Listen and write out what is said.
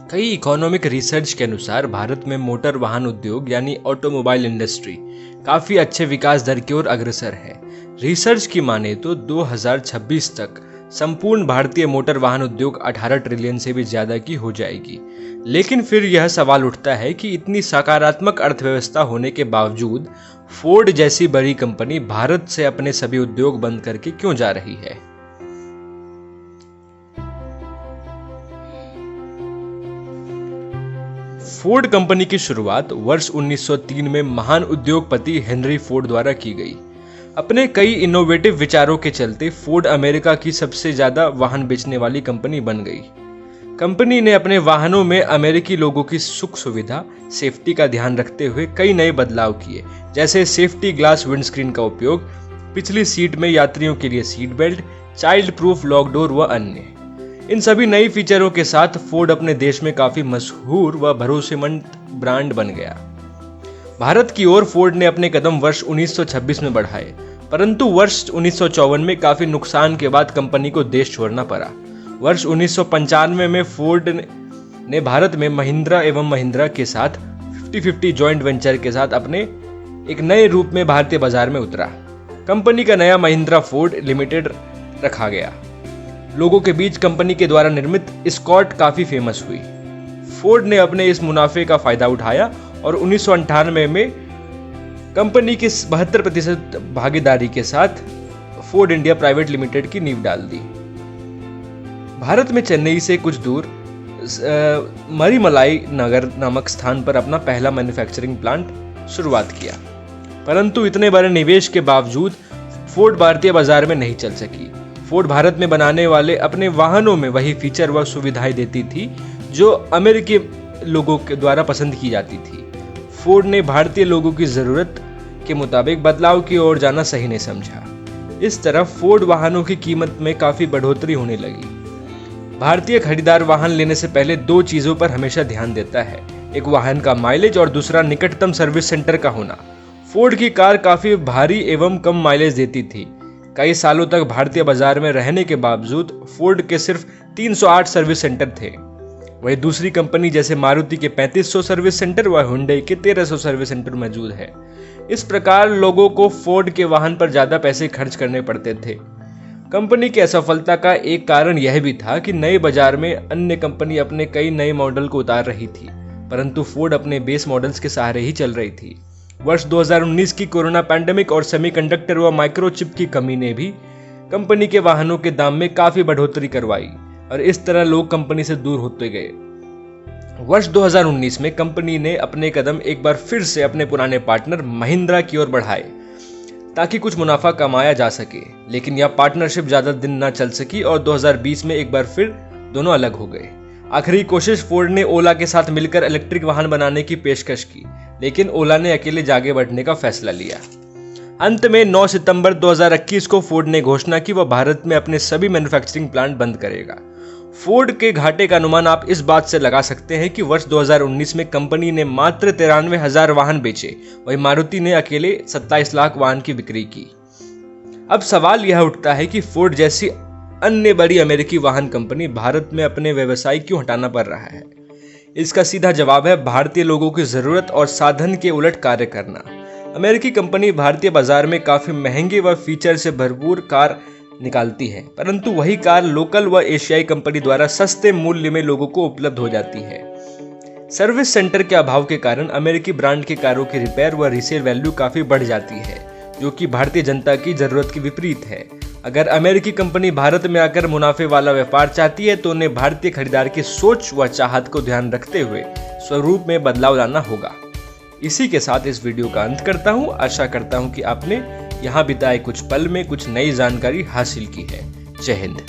कई economic research के अनुसार भारत में मोटर वाहन उद्योग यानी ऑटोमोबाइल इंडस्ट्री काफ़ी अच्छे विकास दर की ओर अग्रसर है। रिसर्च की माने तो 2026 तक संपूर्ण भारतीय मोटर वाहन उद्योग 18 ट्रिलियन से भी ज़्यादा की हो जाएगी। लेकिन फिर यह सवाल उठता है कि इतनी सकारात्मक अर्थव्यवस्था होने के बावजूद फोर्ड जैसी बड़ी कंपनी भारत से अपने सभी उद्योग बंद करके क्यों जा रही है। फोर्ड कंपनी की शुरुआत वर्ष 1903 में महान उद्योगपति हेनरी फोर्ड द्वारा की गई। अपने कई इनोवेटिव विचारों के चलते फोर्ड अमेरिका की सबसे ज्यादा वाहन बेचने वाली कंपनी बन गई। कंपनी ने अपने वाहनों में अमेरिकी लोगों की सुख सुविधा, सेफ्टी का ध्यान रखते हुए कई नए बदलाव किए, जैसे सेफ्टी ग्लास विंडस्क्रीन का उपयोग, पिछली सीट में यात्रियों के लिए seat belt, child proof lock door व अन्य। इन सभी नई फीचरों के साथ फोर्ड अपने देश में काफी मशहूर व भरोसेमंद ब्रांड बन गया। भारत की ओर फोर्ड ने अपने कदम वर्ष 1926 में बढ़ाए, परंतु वर्ष 1954 में काफी नुकसान के बाद कंपनी को देश छोड़ना पड़ा। वर्ष 1995 में फोर्ड ने भारत में महिंद्रा एवं महिंद्रा के साथ 50-50 जॉइंट वेंचर के साथ अपने एक नए रूप में भारतीय बाजार में उतरा। कंपनी का नया महिंद्रा फोर्ड लिमिटेड रखा गया। लोगों के बीच कंपनी के द्वारा निर्मित एस्कॉर्ट काफी फेमस हुई। फोर्ड ने अपने इस मुनाफे का फायदा उठाया और 1998 में कंपनी की 72% भागीदारी के साथ फोर्ड इंडिया प्राइवेट लिमिटेड की नींव डाल दी। भारत में चेन्नई से कुछ दूर मरीमलाई नगर नामक स्थान पर अपना पहला मैन्युफैक्चरिंग प्लांट शुरुआत किया, परंतु इतने बड़े निवेश के बावजूद फोर्ड भारतीय बाजार में नहीं चल सकी। फोर्ड भारत में बनाने वाले अपने वाहनों में वही फीचर व सुविधाएं देती थी जो अमेरिकी लोगों के द्वारा पसंद की जाती थी। फोर्ड ने भारतीय लोगों की जरूरत के मुताबिक बदलाव की ओर जाना सही नहीं समझा। इस तरह फोर्ड वाहनों की कीमत में काफी बढ़ोतरी होने लगी। भारतीय खरीदार वाहन लेने से पहले दो चीजों पर हमेशा ध्यान देता है, एक वाहन का माइलेज और दूसरा निकटतम सर्विस सेंटर का होना। फोर्ड की कार काफी भारी एवं कम माइलेज देती थी। कई सालों तक भारतीय बाजार में रहने के बावजूद फोर्ड के सिर्फ 308 सर्विस सेंटर थे। वही दूसरी कंपनी जैसे मारुति के 3500 सर्विस सेंटर व हुंडई के 1300 सर्विस सेंटर मौजूद है। इस प्रकार लोगों को फोर्ड के वाहन पर ज्यादा पैसे खर्च करने पड़ते थे। कंपनी की असफलता का एक कारण यह भी था कि नए बाजार में अन्य कंपनी अपने कई नए मॉडल को उतार रही थी, परंतु फोर्ड अपने बेस मॉडल्स के सहारे ही चल रही थी। वर्ष 2019 की कोरोना पैंडेमिक और सेमीकंडक्टर व माइक्रोचिप की कमी ने भी कंपनी के वाहनों के दाम में काफी बढ़ोतरी करवाई और इस तरह लोग कंपनी से दूर होते गए। वर्ष 2019 में कंपनी ने अपने कदम एक बार फिर से अपने पुराने पार्टनर महिंद्रा की ओर बढ़ाए ताकि कुछ मुनाफा कमाया जा सके, लेकिन यह पार्टनरशिप ज्यादा दिन न चल सकी और 2020 में एक बार फिर दोनों अलग हो गए। आखिरी कोशिश फोर्ड ने ओला के साथ मिलकर इलेक्ट्रिक वाहन बनाने की पेशकश की, लेकिन ओला ने अकेले आगे बढ़ने का फैसला लिया। अंत में 9 सितंबर 2021 को फोर्ड ने घोषणा की वह भारत में अपने सभी मैन्युफैक्चरिंग प्लांट बंद करेगा। फोर्ड के घाटे का अनुमान आप इस बात से लगा सकते हैं कि वर्ष 2019 में कंपनी ने मात्र 93,000 वाहन बेचे, वही मारुति ने अकेले 27 लाख वाहन की बिक्री की। अब सवाल यह उठता है कि फोर्ड जैसी अन्य बड़ी अमेरिकी वाहन कंपनी भारत में अपने व्यवसाय क्यों हटाना पड़ रहा है। इसका सीधा जवाब है भारतीय लोगों की जरूरत और साधन के उलट कार्य करना। अमेरिकी कंपनी भारतीय बाजार में काफी महंगे व फीचर से भरपूर कार निकालती है, परंतु वही कार लोकल व एशियाई कंपनी द्वारा सस्ते मूल्य में लोगों को उपलब्ध हो जाती है। सर्विस सेंटर के अभाव के कारण अमेरिकी ब्रांड के कारों की रिपेयर व रीसेल वैल्यू काफी बढ़ जाती है, जो कि भारतीय जनता की जरूरत के विपरीत है। अगर अमेरिकी कंपनी भारत में आकर मुनाफे वाला व्यापार चाहती है तो उन्हें भारतीय खरीदार की सोच व चाहत को ध्यान रखते हुए स्वरूप में बदलाव लाना होगा। इसी के साथ इस वीडियो का अंत करता हूँ। आशा करता हूँ कि आपने यहाँ बिताए कुछ पल में कुछ नई जानकारी हासिल की है। जय हिंद।